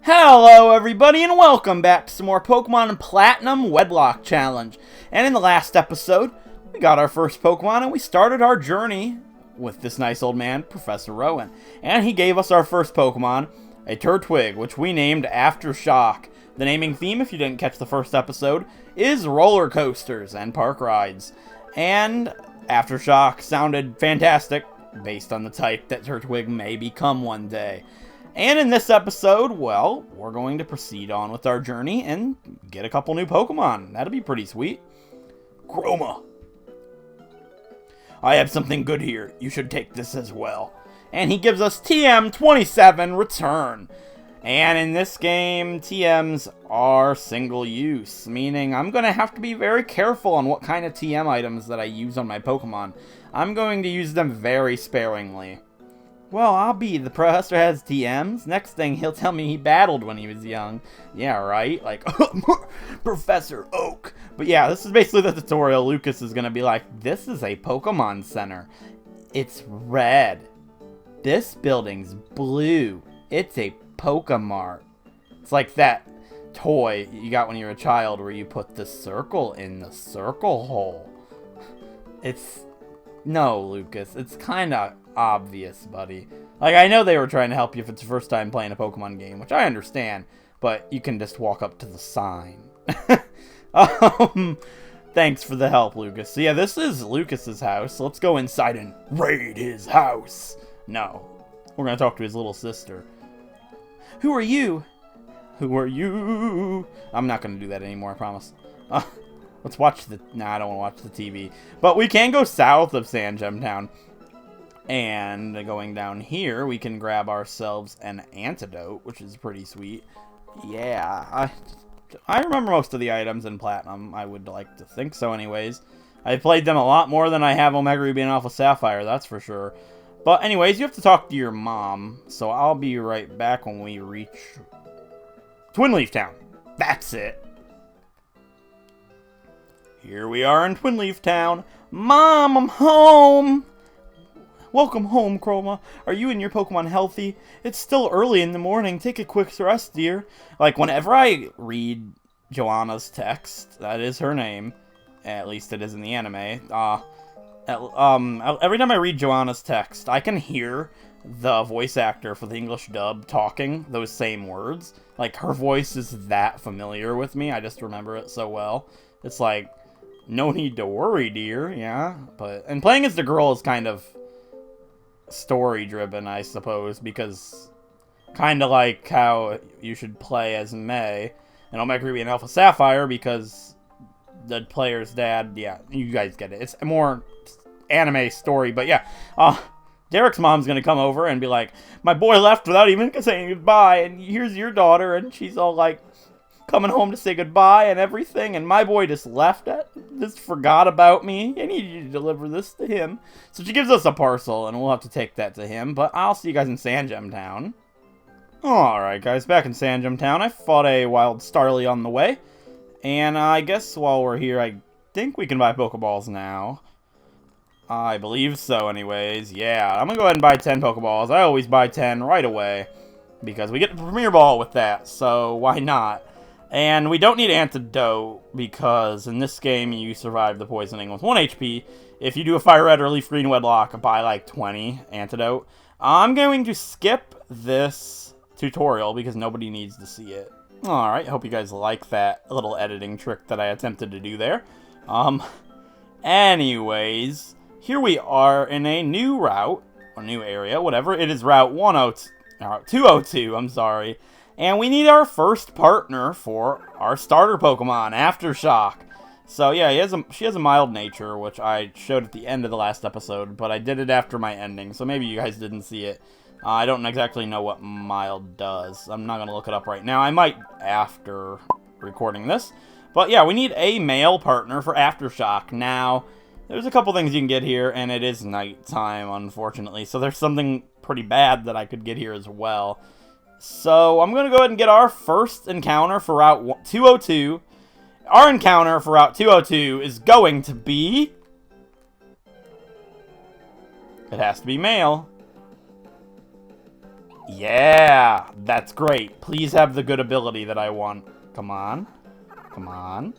Hello everybody and welcome back to some more Pokemon Platinum Wedlocke Challenge. And in the last episode, we got our first Pokemon and we started our journey with this nice old man, Professor Rowan. And he gave us our first Pokemon, a Turtwig, which we named Aftershock. The naming theme, if you didn't catch the first episode, is roller coasters and park rides. And Aftershock sounded fantastic, based on the type that Turtwig may become one day. And in this episode, well, we're going to proceed on with our journey and get a couple new Pokemon. That'll be pretty sweet. Kroma. I have something good here. You should take this as well. And he gives us TM27 Return. And in this game, TMs are single use, meaning I'm going to have to be very careful on what kind of TM items that I use on my Pokemon. I'm going to use them very sparingly. Well, I'll be. The professor has TMs. Next thing, he'll tell me he battled when he was young. Yeah, right? Like, Professor Oak. But yeah, this is basically the tutorial. Lucas is going to be like, this is a Pokemon Center. It's red. This building's blue. It's a Pokemart. It's like that toy you got when you were a child where you put the circle in the circle hole. No, Lucas. It's kind of obvious, buddy. Like, I know they were trying to help you if it's your first time playing a Pokemon game, which I understand, but you can just walk up to the sign. Thanks for the help, Lucas. So yeah, this is Lucas's house. So let's go inside and raid his house. No, we're gonna talk to his little sister. Who are you? Who are you? I'm not gonna do that anymore, I promise. Let's watch the... Nah, I don't want to watch the TV. But we can go south of Sandgem Town. And going down here, we can grab ourselves an antidote, which is pretty sweet. Yeah, I remember most of the items in Platinum. I would like to think so anyways. I played them a lot more than I have Omega Ruby and Alpha Sapphire, that's for sure. But anyways, you have to talk to your mom. So I'll be right back when we reach Twinleaf Town. That's it. Here we are in Twinleaf Town. Mom, I'm home! Welcome home, Kroma. Are you and your Pokemon healthy? It's still early in the morning. Take a quick rest, dear. Like, whenever I read Joanna's text, that is her name. At least it is in the anime. Every time I read Joanna's text, I can hear the voice actor for the English dub talking those same words. Like, her voice is that familiar with me. I just remember it so well. It's like, no need to worry, dear. Yeah, and playing as the girl is kind of story driven, I suppose, because kind of like how you should play as May and Omega Ruby and Alpha Sapphire, because the player's dad, yeah, you guys get it. It's a more anime story, but yeah, Derek's mom's gonna come over and be like, my boy left without even saying goodbye, and here's your daughter, and she's all like coming home to say goodbye and everything, and my boy just just forgot about me. I need you to deliver this to him. So she gives us a parcel, and we'll have to take that to him, but I'll see you guys in Sandgem Town. Alright guys, back in Sandgem Town. I fought a wild Starly on the way, and I guess while we're here, I think we can buy Pokeballs now. I believe so anyways. Yeah, I'm gonna go ahead and buy 10 Pokeballs. I always buy 10 right away, because we get the Premier Ball with that, so why not? And we don't need Antidote, because in this game you survive the poisoning with 1 HP. If you do a Fire Red or Leaf Green Wedlock, buy like 20 Antidote. I'm going to skip this tutorial because nobody needs to see it. Alright, hope you guys like that little editing trick that I attempted to do there. Anyways, here we are in a new route, or new area, whatever. It is Route 202, I'm sorry. And we need our first partner for our starter Pokemon, Aftershock. So yeah, she has a mild nature, which I showed at the end of the last episode, but I did it after my ending, so maybe you guys didn't see it. I don't exactly know what mild does. I'm not going to look it up right now. I might after recording this. But yeah, we need a male partner for Aftershock. Now, there's a couple things you can get here, and it is nighttime, unfortunately. So there's something pretty bad that I could get here as well. So I'm going to go ahead and get our first encounter for Route 202. Our encounter for Route 202 is going to be... It has to be male. Yeah, that's great. Please have the good ability that I want. Come on. Come on.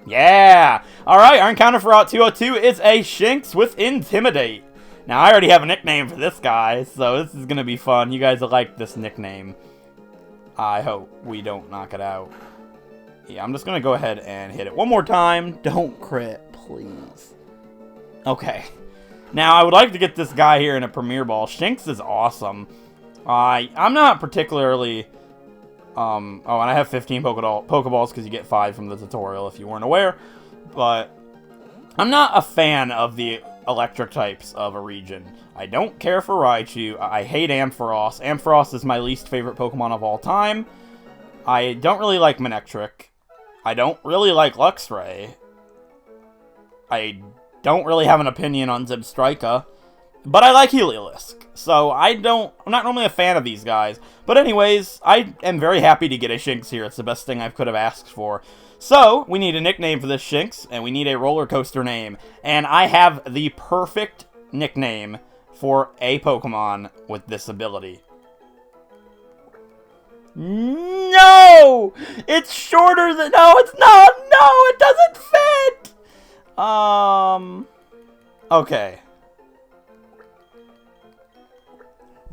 Yeah! Alright, our encounter for Route 202 is a Shinx with Intimidate. Now, I already have a nickname for this guy, so this is going to be fun. You guys will like this nickname. I hope we don't knock it out. Yeah, I'm just going to go ahead and hit it one more time. Don't crit, please. Okay. Now, I would like to get this guy here in a Premier Ball. Shinx is awesome. I'm not particularly... oh, and I have 15 Pokeballs because you get 5 from the tutorial if you weren't aware. But I'm not a fan of the electric types of a region. I don't care for Raichu. I hate Ampharos. Ampharos is my least favorite Pokemon of all time. I don't really like Manectric. I don't really like Luxray. I don't really have an opinion on Zebstrika. But I like Heliolisk. So I'm not normally a fan of these guys. But anyways, I am very happy to get a Shinx here. It's the best thing I could have asked for. So, we need a nickname for this Shinx, and we need a roller coaster name. And I have the perfect nickname for a Pokemon with this ability. No! It's shorter than... No, it's not! No, it doesn't fit! Okay.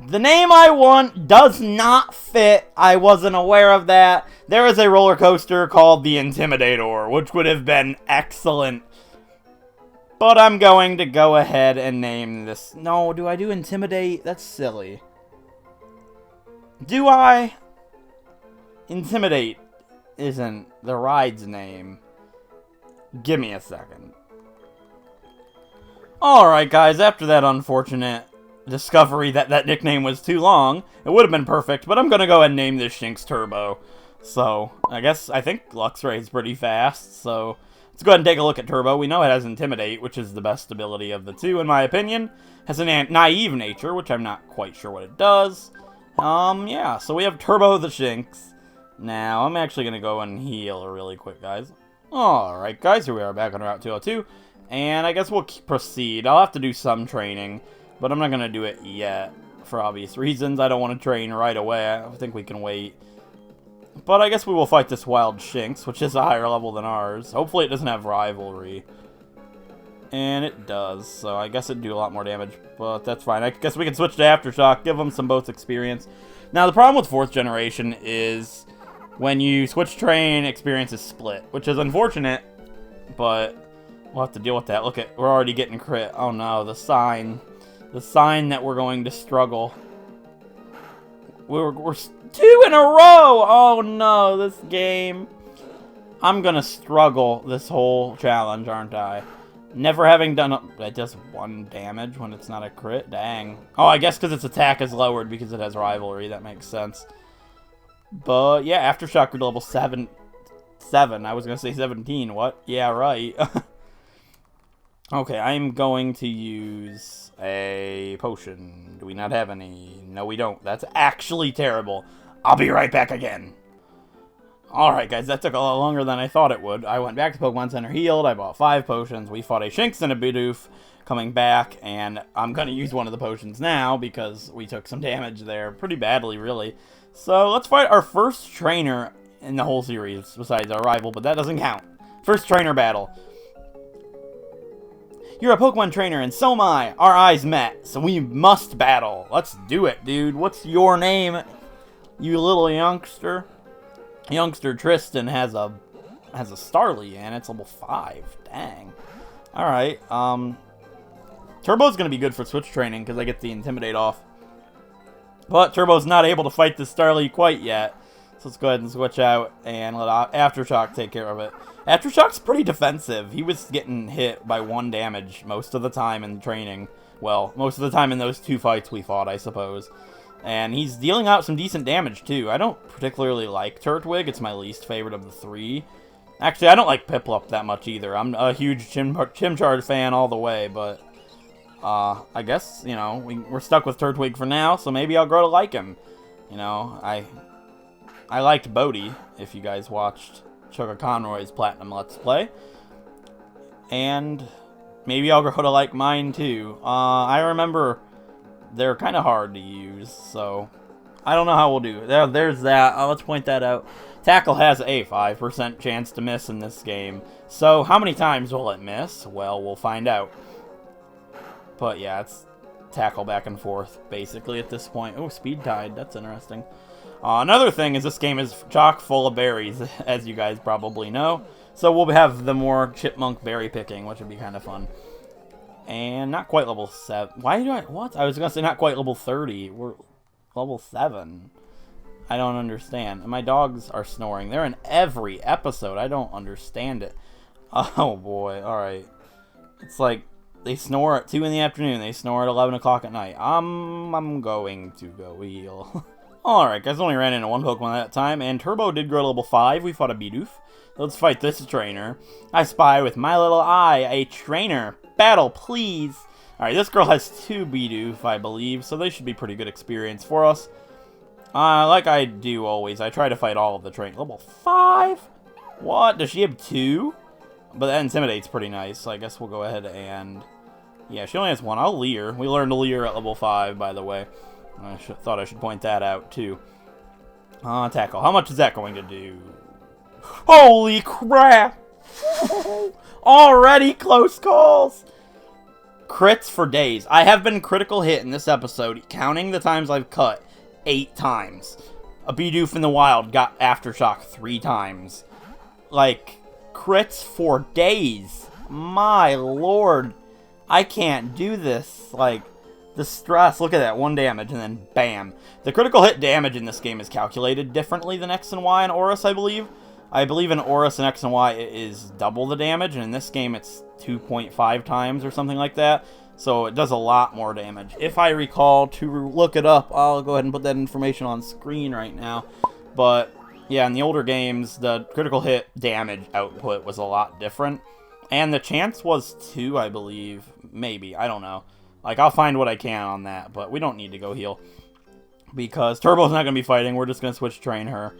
The name I want does not fit. I wasn't aware of that. There is a roller coaster called the Intimidator, which would have been excellent. But I'm going to go ahead and name this. No, do I do Intimidate? That's silly. Do I? Intimidate isn't the ride's name. Give me a second. Alright, guys, after that unfortunate discovery that that nickname was too long, it would have been perfect, but I'm gonna go ahead and name this Shinx Turbo. So, I think Luxray is pretty fast, so let's go ahead and take a look at Turbo. We know it has Intimidate, which is the best ability of the two, in my opinion. Has a naive nature, which I'm not quite sure what it does. Yeah, so we have Turbo the Shinx. Now, I'm actually gonna go and heal really quick, guys. Alright, guys, here we are back on Route 202, and I guess we'll proceed. I'll have to do some training, but I'm not going to do it yet, for obvious reasons. I don't want to train right away. I think we can wait. But I guess we will fight this wild Shinx, which is a higher level than ours. Hopefully it doesn't have rivalry. And it does, so I guess it'd do a lot more damage, but that's fine. I guess we can switch to Aftershock, give them some both experience. Now, the problem with 4th generation is when you switch train, experience is split, which is unfortunate, but we'll have to deal with that. Look, we're already getting crit. Oh no, the sign. The sign that we're going to struggle. We're 2 in a row! Oh no, this game. I'm gonna struggle this whole challenge, aren't I? Never having done it does 1 damage when it's not a crit? Dang. Oh, I guess because its attack is lowered because it has rivalry. That makes sense. But yeah, Aftershock grew to level 7. I was gonna say 17. What? Yeah, right. Okay, I'm going to use a potion. Do we not have any? No, we don't. That's actually terrible. I'll be right back again. Alright, guys, that took a lot longer than I thought it would. I went back to Pokemon Center healed. I bought 5 potions. We fought a Shinx and a Bidoof coming back, and I'm going to use one of the potions now because we took some damage there. Pretty badly, really. So, let's fight our first trainer in the whole series, besides our rival, but that doesn't count. First trainer battle. You're a Pokemon trainer, and so am I. Our eyes met, so we must battle. Let's do it, dude. What's your name, you little youngster? Youngster Tristan has a Starly, and it's level 5. Dang. Alright, Turbo's gonna be good for switch training, because I get the Intimidate off. But Turbo's not able to fight the Starly quite yet. So let's go ahead and switch out, and let Aftershock take care of it. Aftershock's pretty defensive. He was getting hit by 1 damage most of the time in training. Well, most of the time in those 2 fights we fought, I suppose. And he's dealing out some decent damage, too. I don't particularly like Turtwig. It's my least favorite of the 3. Actually, I don't like Piplup that much, either. I'm a huge Chimchar fan all the way, but... I guess, you know, we're stuck with Turtwig for now, so maybe I'll grow to like him. You know, I liked Bodhi, if you guys watched Sugar Conroy's Platinum Let's Play. And maybe I'll grow to like mine, too. I remember they're kind of hard to use, so I don't know how we'll do. There's that. Let's point that out. Tackle has a 5% chance to miss in this game. So how many times will it miss? Well, we'll find out. But yeah, it's tackle back and forth, basically, at this point. Oh, speed tide. That's interesting. Another thing is this game is chock full of berries, as you guys probably know. So we'll have the more chipmunk berry picking, which would be kind of fun. And not quite level 7. Why do I... What? I was going to say not quite level 30. We're level 7. I don't understand. And my dogs are snoring. They're in every episode. I don't understand it. Oh, boy. Alright. It's like they snore at 2 in the afternoon. They snore at 11 o'clock at night. I'm going to go heal. Alright, guys. Only ran into one Pokemon at that time. And Turbo did grow to level 5. We fought a Bidoof. Let's fight this trainer. I spy with my little eye a trainer. Battle, please. Alright, this girl has 2 Bidoof, I believe, so they should be pretty good experience for us. Like I do always, I try to fight all of the trainers. Level 5? What? Does she have 2? But that Intimidate's pretty nice, so I guess we'll go ahead and... Yeah, she only has 1. I'll Leer. We learned to Leer at level 5, by the way. I thought I should point that out, too. Tackle. How much is that going to do? Holy crap! Already close calls! Crits for days. I have been critical hit in this episode, counting the times I've cut, 8 times. A Bidoof in the wild got Aftershock 3 times. Like, crits for days. My lord. I can't do this. Like, the stress. Look at that. 1 damage and then bam. The critical hit damage in this game is calculated differently than X and Y and Aurus, I believe. I believe in Aurus and X and Y it is double the damage, and in this game it's 2.5 times or something like that. So it does a lot more damage. If I recall to look it up, I'll go ahead and put that information on screen right now. But yeah, in the older games, the critical hit damage output was a lot different. And the chance was 2, I believe. Maybe. I don't know. Like, I'll find what I can on that, but we don't need to go heal. Because Turbo's not going to be fighting. We're just going to switch train her.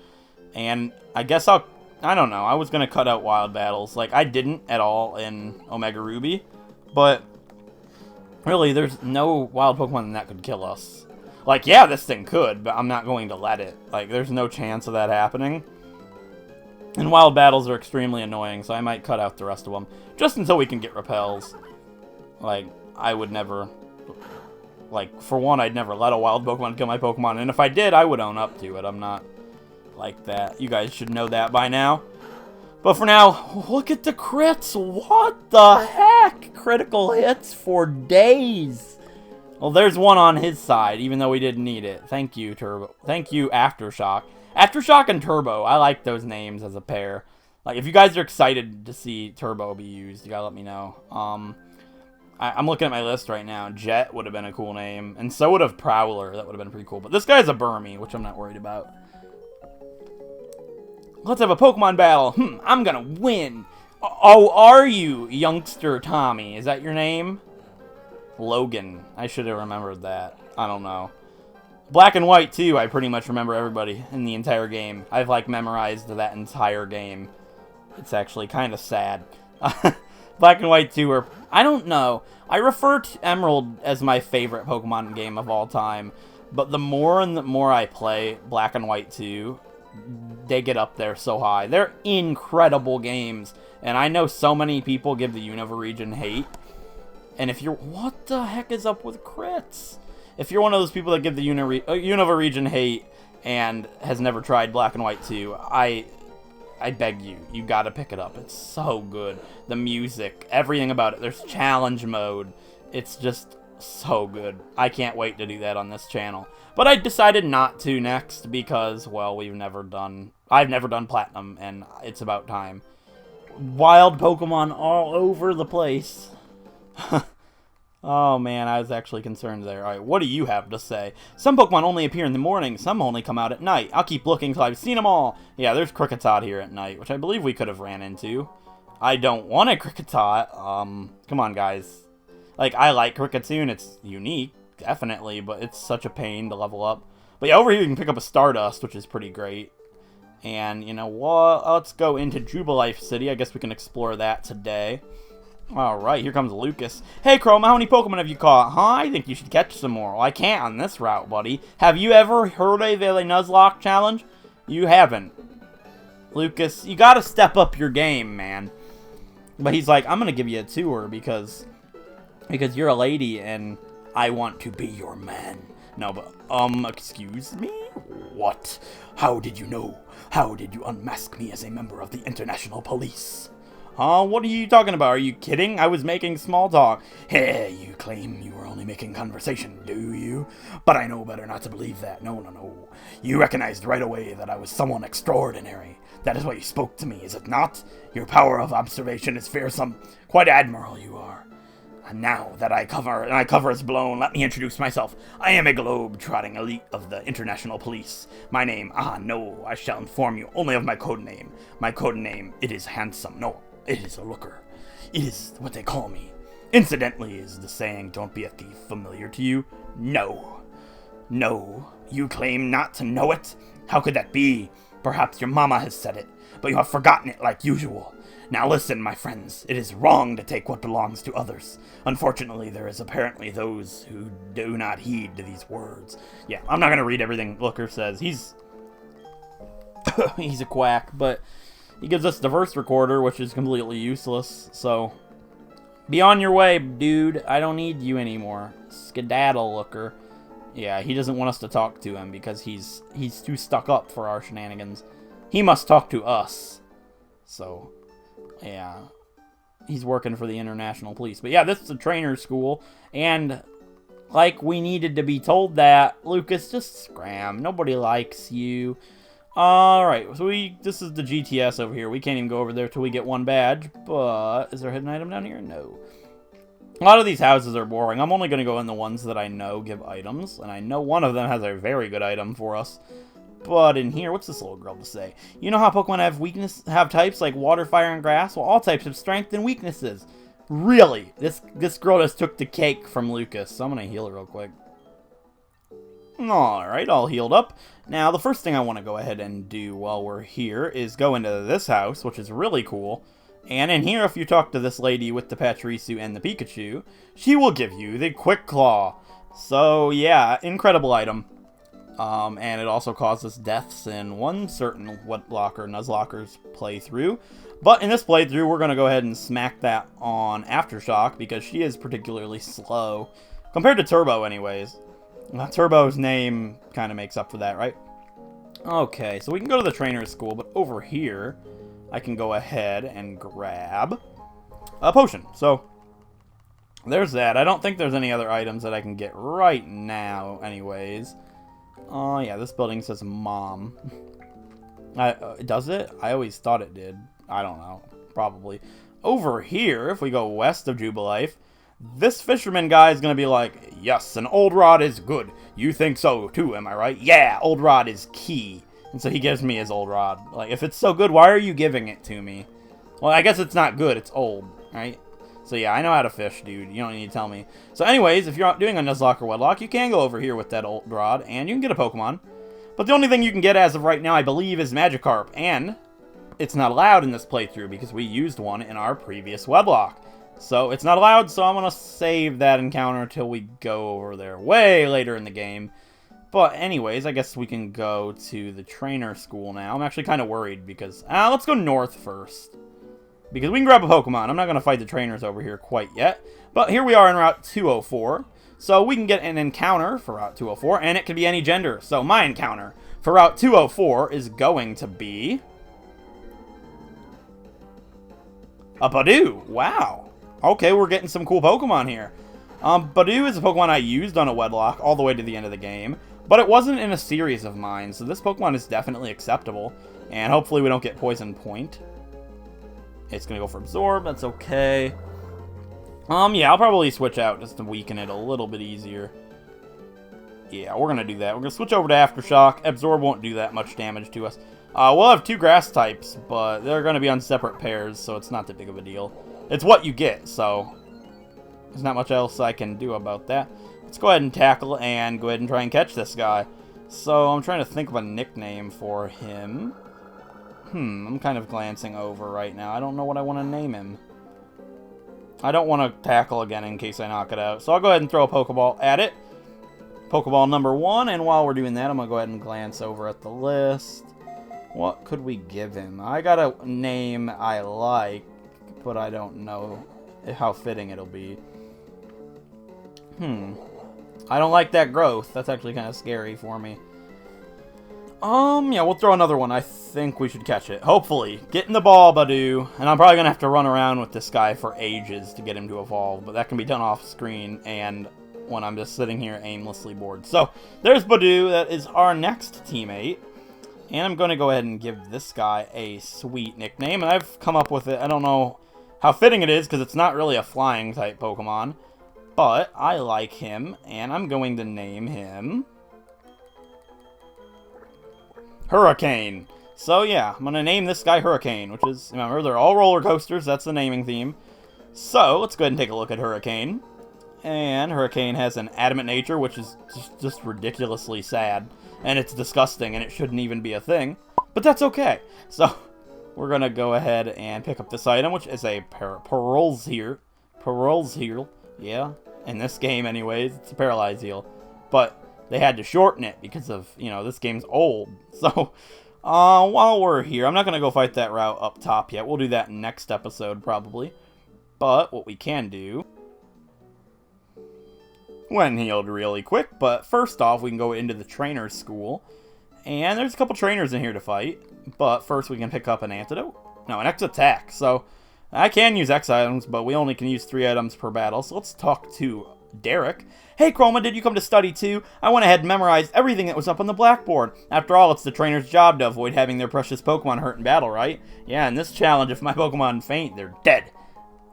And I guess I don't know. I was going to cut out wild battles. Like, I didn't at all in Omega Ruby. But, really, there's no wild Pokemon that could kill us. Like, yeah, this thing could, but I'm not going to let it. Like, there's no chance of that happening. And wild battles are extremely annoying, so I might cut out the rest of them. Just until we can get repels. Like, I would never... Like, for one, I'd never let a wild Pokemon kill my Pokemon. And if I did, I would own up to it. I'm not like that. You guys should know that by now. But for now, look at the crits. What the heck? Critical hits for days. Well, there's one on his side, even though we didn't need it. Thank you, Turbo. Thank you, Aftershock. Aftershock and Turbo. I like those names as a pair. Like, if you guys are excited to see Turbo be used, you gotta let me know. I'm looking at my list right now. Jet would have been a cool name. And so would have Prowler. That would have been pretty cool. But this guy's a Burmy, which I'm not worried about. Let's have a Pokemon battle. I'm gonna win. Oh, are you, youngster Tommy? Is that your name? Logan. I should have remembered that. I don't know. Black and White, too. I pretty much remember everybody in the entire game. I've, like, memorized that entire game. It's actually kind of sad. Black and White 2 are... I don't know. I refer to Emerald as my favorite Pokemon game of all time. But the more and the more I play Black and White 2, they get up there so high. They're incredible games. And I know so many people give the Unova region hate. And if you're... What the heck is up with crits? If you're one of those people that give the Unova region hate and has never tried Black and White 2, I beg you, you gotta pick it up. It's so good. The music, everything about it. There's challenge mode. It's just so good. I can't wait to do that on this channel. But I decided not to next because, well, I've never done Platinum, and it's about time. Wild Pokemon all over the place. Oh man, I was actually concerned there. Alright, what do you have to say? Some Pokemon only appear in the morning, some only come out at night. I'll keep looking till I've seen them all. Yeah, there's Kricketot here at night, which I believe we could have ran into. I don't want a Kricketot. Come on, guys. Like, I like Kricketune, it's unique, definitely, but it's such a pain to level up. But yeah, over here you can pick up a Stardust, which is pretty great. And, you know what? Let's go into Jubilife City. I guess we can explore that today. Alright, here comes Lucas. Hey, Kroma, how many Pokemon have you caught? Huh? I think you should catch some more. Well, I can't on this route, buddy. Have you ever heard of the Nuzlocke challenge? You haven't. Lucas, you gotta step up your game, man. But he's like, I'm gonna give you a tour because you're a lady and I want to be your man. No, but, excuse me? What? How did you know? How did you unmask me as a member of the International Police? Huh? What are you talking about? Are you kidding? I was making small talk. Hey, you claim you were only making conversation, do you? But I know better not to believe that. No, no, no. You recognized right away that I was someone extraordinary. That is why you spoke to me, is it not? Your power of observation is fearsome. Quite admirable you are. And now that my cover is blown, let me introduce myself. I am a globe-trotting elite of the International Police. My name, no, I shall inform you only of my code name. My code name, it is handsome. No, it is a looker. It is what they call me. Incidentally, is the saying, don't be a thief, familiar to you? No. No, you claim not to know it? How could that be? Perhaps your mama has said it, but you have forgotten it like usual. Now listen, my friends, it is wrong to take what belongs to others. Unfortunately, there is apparently those who do not heed to these words. Yeah, I'm not going to read everything Looker says. He's a quack, but he gives us diverse recorder, which is completely useless, so be on your way, dude. I don't need you anymore. Skedaddle, Looker. Yeah, he doesn't want us to talk to him because he's too stuck up for our shenanigans. He must talk to us. So, yeah. He's working for the International Police. But yeah, this is a trainer school. And like we needed to be told that, Lucas, just scram. Nobody likes you. Alright, so this is the GTS over here. We can't even go over there till we get one badge. But is there a hidden item down here? No. A lot of these houses are boring. I'm only going to go in the ones that I know give items. And I know one of them has a very good item for us. But in here, what's this little girl to say? You know how Pokemon have types like water, fire, and grass? Well, all types have strength and weaknesses. Really? This girl just took the cake from Lucas. So I'm going to heal her real quick. Alright, all healed up. Now, the first thing I want to go ahead and do while we're here is go into this house, which is really cool. And in here, if you talk to this lady with the Pachirisu and the Pikachu, she will give you the Quick Claw. So, yeah, incredible item. And it also causes deaths in one certain Wedlocke or Nuzlocker's playthrough. But in this playthrough, we're going to go ahead and smack that on Aftershock because she is particularly slow. Compared to Turbo, anyways. Turbo's name kind of makes up for that, right? Okay, so we can go to the trainer's school, but over here, I can go ahead and grab a potion. So, there's that. I don't think there's any other items that I can get right now, anyways. Oh, yeah, this building says Mom. Does it? I always thought it did. I don't know. Probably. Over here, if we go west of Jubilife, this fisherman guy is going to be like, yes, an old rod is good. You think so, too, am I right? Yeah, old rod is key. And so he gives me his old rod. Like, if it's so good, why are you giving it to me? Well, I guess it's not good. It's old, right? So yeah, I know how to fish, dude. You don't need to tell me. So anyways, if you're doing a Nuzlocke or Wedlocke, you can go over here with that old rod, and you can get a Pokemon. But the only thing you can get as of right now, I believe, is Magikarp. And it's not allowed in this playthrough because we used one in our previous Wedlocke. So it's not allowed, so I'm going to save that encounter until we go over there way later in the game. But anyways, I guess we can go to the trainer school now. I'm actually kind of worried because... let's go north first. Because we can grab a Pokemon. I'm not going to fight the trainers over here quite yet. But here we are in Route 204. So we can get an encounter for Route 204, and it can be any gender. So my encounter for Route 204 is going to be... a Badoo. Wow. Okay, we're getting some cool Pokemon here. Badoo is a Pokemon I used on a Wedlocke all the way to the end of the game. But it wasn't in a series of mine, so this Pokemon is definitely acceptable. And hopefully we don't get Poison Point. It's going to go for Absorb, that's okay. Yeah, I'll probably switch out just to weaken it a little bit easier. Yeah, we're going to do that. We're going to switch over to Aftershock. Absorb won't do that much damage to us. We'll have two grass types, but they're going to be on separate pairs, so it's not that big of a deal. It's what you get, so there's not much else I can do about that. Let's go ahead and tackle and go ahead and try and catch this guy. So I'm trying to think of a nickname for him. I'm kind of glancing over right now. I don't know what I want to name him. I don't want to tackle again in case I knock it out. So I'll go ahead and throw a Pokeball at it. Pokeball number 1, and while we're doing that, I'm going to go ahead and glance over at the list. What could we give him? I got a name I like, but I don't know how fitting it'll be. I don't like that growth. That's actually kind of scary for me. Yeah, we'll throw another one. I think we should catch it. Hopefully. Get in the ball, Badoo. And I'm probably going to have to run around with this guy for ages to get him to evolve, but that can be done off screen and when I'm just sitting here aimlessly bored. So, there's Badoo. That is our next teammate. And I'm going to go ahead and give this guy a sweet nickname. And I've come up with it. I don't know how fitting it is because it's not really a flying type Pokemon. But I like him. And I'm going to name him Hurricane. So yeah, I'm going to name this guy Hurricane. Which is, remember, they're all roller coasters. That's the naming theme. So, let's go ahead and take a look at Hurricane. And Hurricane has an adamant nature, which is just ridiculously sad. And it's disgusting, and it shouldn't even be a thing. But that's okay. So, we're going to go ahead and pick up this item, which is a Paralyze Heal. Paralyze Heal. Yeah. In this game, anyways, it's a Paralyze Heal. But they had to shorten it because of, you know, this game's old. So, while we're here, I'm not going to go fight that route up top yet. We'll do that next episode, probably. But what we can do... when healed really quick, but first off, we can go into the trainer's school, and there's a couple trainers in here to fight, but first we can pick up an antidote, no, an X attack, so I can use X items, but we only can use 3 items per battle, so let's talk to Derek. Hey Kroma, did you come to study too? I went ahead and memorized everything that was up on the blackboard. After all, it's the trainer's job to avoid having their precious Pokemon hurt in battle, right? Yeah, in this challenge, if my Pokemon faint, they're dead.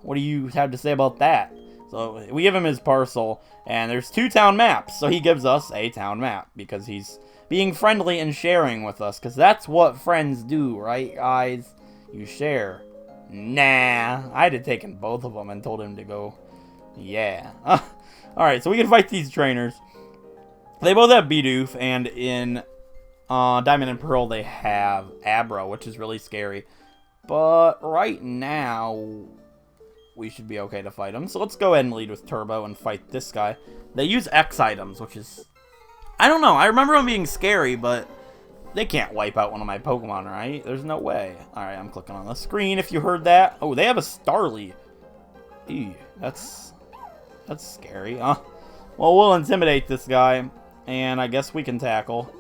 What do you have to say about that? So we give him his parcel, and there's 2 town maps, so he gives us a town map, because he's being friendly and sharing with us, because that's what friends do, right, guys? You share. Nah, I'd have taken both of them and told him to go. Yeah. Alright, so we can fight these trainers. They both have Bidoof, and in Diamond and Pearl they have Abra, which is really scary. But right now... we should be okay to fight them. So let's go ahead and lead with Turbo and fight this guy. They use X items, which is... I don't know. I remember them being scary, but they can't wipe out one of my Pokemon, right? There's no way. Alright, I'm clicking on the screen if you heard that. Oh, they have a Starly. Ew, that's scary, huh? Well, we'll intimidate this guy, and I guess we can tackle.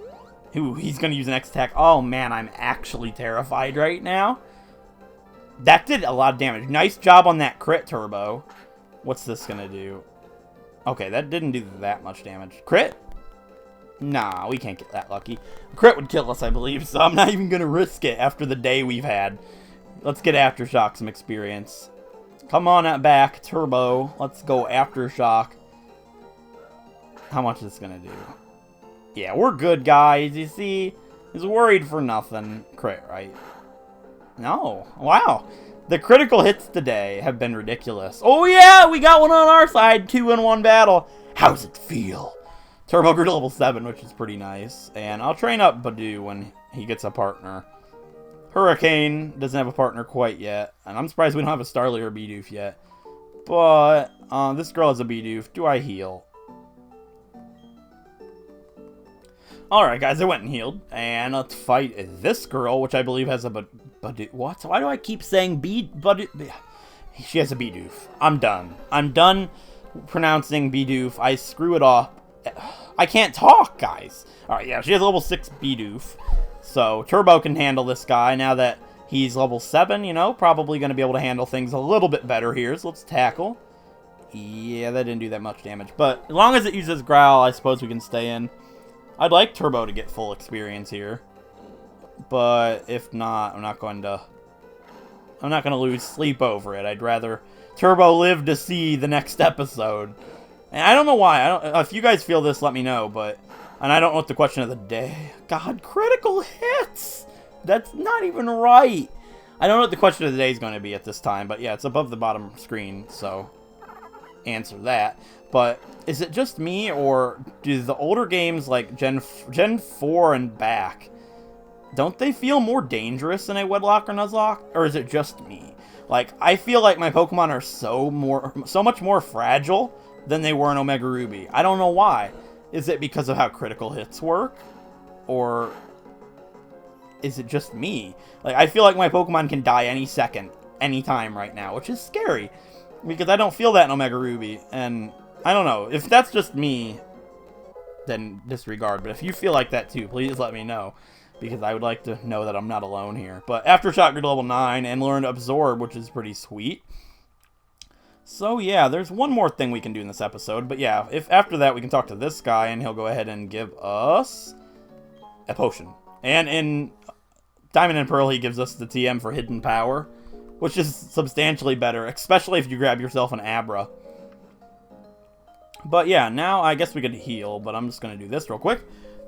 Ooh, he's going to use an X attack. Oh, man, I'm actually terrified right now. That did a lot of damage. Nice job on that crit, Turbo. What's this gonna do? Okay, that didn't do that much damage. Crit? Nah, we can't get that lucky. Crit would kill us, I believe, so I'm not even gonna risk it after the day we've had. Let's get Aftershock some experience. Come on back, Turbo. Let's go Aftershock. How much is this gonna do? Yeah, we're good, guys. You see? He's worried for nothing. Crit, right? No. Wow. The critical hits today have been ridiculous. Oh yeah, we got one on our side. 2 in 1 battle. How's it feel? Turbo grew to level 7, which is pretty nice. And I'll train up Badoo when he gets a partner. Hurricane doesn't have a partner quite yet. And I'm surprised we don't have a Starly or Bidoof yet. But this girl has a Bidoof. Do I heal? Alright guys, I went and healed, and let's fight this girl, which I believe has a Bidoof. What? Why do I keep saying Bidoof? She has a Bidoof. I'm done. I'm done pronouncing Bidoof. I screw it off. I can't talk, guys. Alright, yeah, she has a level 6 Bidoof. So, Turbo can handle this guy now that he's level 7, you know, probably going to be able to handle things a little bit better here. So let's tackle. Yeah, that didn't do that much damage, but as long as it uses Growl, I suppose we can stay in. I'd like Turbo to get full experience here, but if not, I'm not going to lose sleep over it. I'd rather Turbo live to see the next episode. And I don't know why. If you guys feel this, let me know. And I don't know what the question of the day. God, critical hits. That's not even right. I don't know what the question of the day is going to be at this time, but yeah, it's above the bottom screen, so answer that. But is it just me, or do the older games like Gen 4 and back don't they feel more dangerous in a Wedlocke or Nuzlocke? Or is it just me? Like, I feel like my Pokemon are so much more fragile than they were in Omega Ruby. I don't know why. Is it because of how critical hits work? Or is it just me? Like, I feel like my Pokemon can die any second, any time right now, which is scary. Because I don't feel that in Omega Ruby. And I don't know. If that's just me, then disregard. But if you feel like that too, please let me know. Because I would like to know that I'm not alone here. But Aftershock grew to level 9 and learned Absorb, which is pretty sweet. So yeah, there's one more thing we can do in this episode. But yeah, if after that we can talk to this guy and he'll go ahead and give us a potion. And in Diamond and Pearl, he gives us the TM for Hidden Power, which is substantially better, especially if you grab yourself an Abra. But yeah, now I guess we could heal, but I'm just going to do this real quick.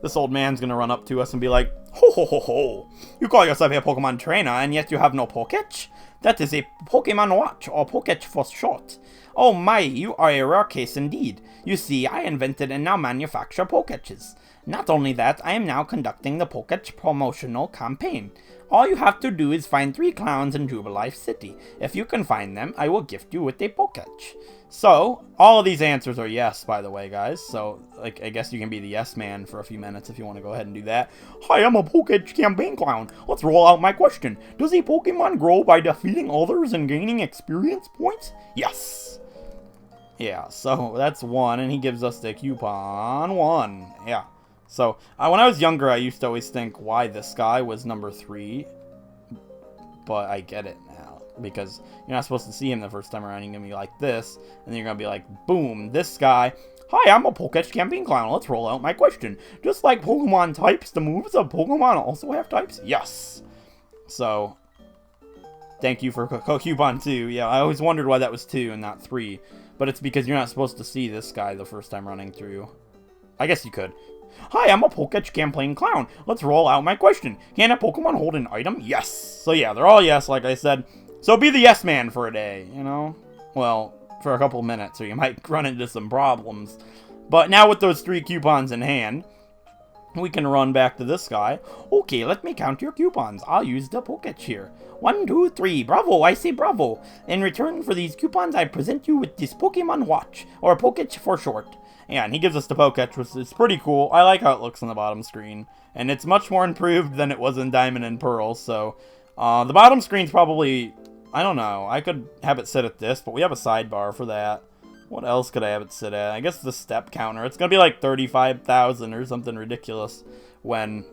This old man's going to run up to us and be like, "Ho ho ho ho! You call yourself a Pokemon trainer, and yet you have no Poketch? That is a Pokemon Watch, or Poketch for short. Oh my, you are a rare case indeed. You see, I invented and now manufacture Poketches. Not only that, I am now conducting the Poketch promotional campaign. All you have to do is find 3 clowns in Jubilife City. If you can find them, I will gift you with a Poketch." So, all of these answers are yes, by the way, guys. So, like, I guess you can be the yes man for a few minutes if you want to go ahead and do that. "Hi, I'm a Poketch campaign clown. Let's roll out my question. Does a Pokemon grow by defeating others and gaining experience points?" Yes. Yeah, so that's 1, and he gives us the coupon 1. Yeah. So, when I was younger, I used to always think why this guy was number 3. But I get it now. Because you're not supposed to see him the first time around. You're going to be like this. And then you're going to be like, boom, this guy. "Hi, I'm a Poketch campaign clown. Let's roll out my question. Just like Pokemon types, the moves of Pokemon also have types?" Yes. So, thank you for coupon 2. Yeah, I always wondered why that was 2 and not 3. But it's because you're not supposed to see this guy the first time running through. I guess you could. "Hi, I'm a Poketch campaign clown. Let's roll out my question. Can a Pokemon hold an item?" Yes. So yeah, they're all yes, like I said. So be the yes man for a day, you know? Well, for a couple of minutes, or you might run into some problems. But now with those 3 coupons in hand, we can run back to this guy. "Okay, let me count your coupons. I'll use the Poketch here. 1, 2, 3. Bravo, I say bravo. In return for these coupons, I present you with this Pokemon Watch, or Poketch for short." Yeah, and he gives us the Poketch, which is pretty cool. I like how it looks on the bottom screen. And it's much more improved than it was in Diamond and Pearl, so... the bottom screen's probably... I don't know. I could have it sit at this, but we have a sidebar for that. What else could I have it sit at? I guess the step counter. It's going to be like 35,000 or something ridiculous when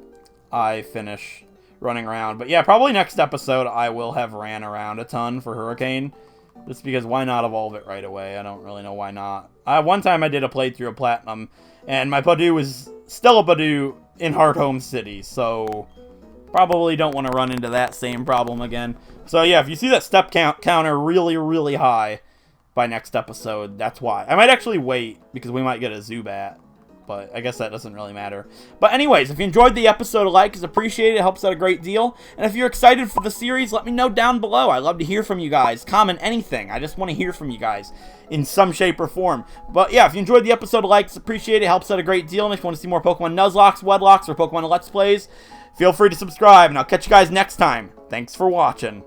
I finish running around. But yeah, probably next episode I will have ran around a ton for Hurricane. Just because why not evolve it right away? I don't really know why not. One time I did a playthrough of Platinum, and my Pidoo was still a Pidoo in Hearthome City, so probably don't want to run into that same problem again. So yeah, if you see that step counter really, really high by next episode, that's why. I might actually wait, because we might get a Zubat. But I guess that doesn't really matter. But anyways, if you enjoyed the episode, a like is appreciated. It helps out a great deal. And if you're excited for the series, let me know down below. I love to hear from you guys. Comment anything. I just want to hear from you guys in some shape or form. But yeah, if you enjoyed the episode, a like is appreciated. It helps out a great deal. And if you want to see more Pokemon Nuzlocks, Wedlocks, or Pokemon Let's Plays, feel free to subscribe. And I'll catch you guys next time. Thanks for watching.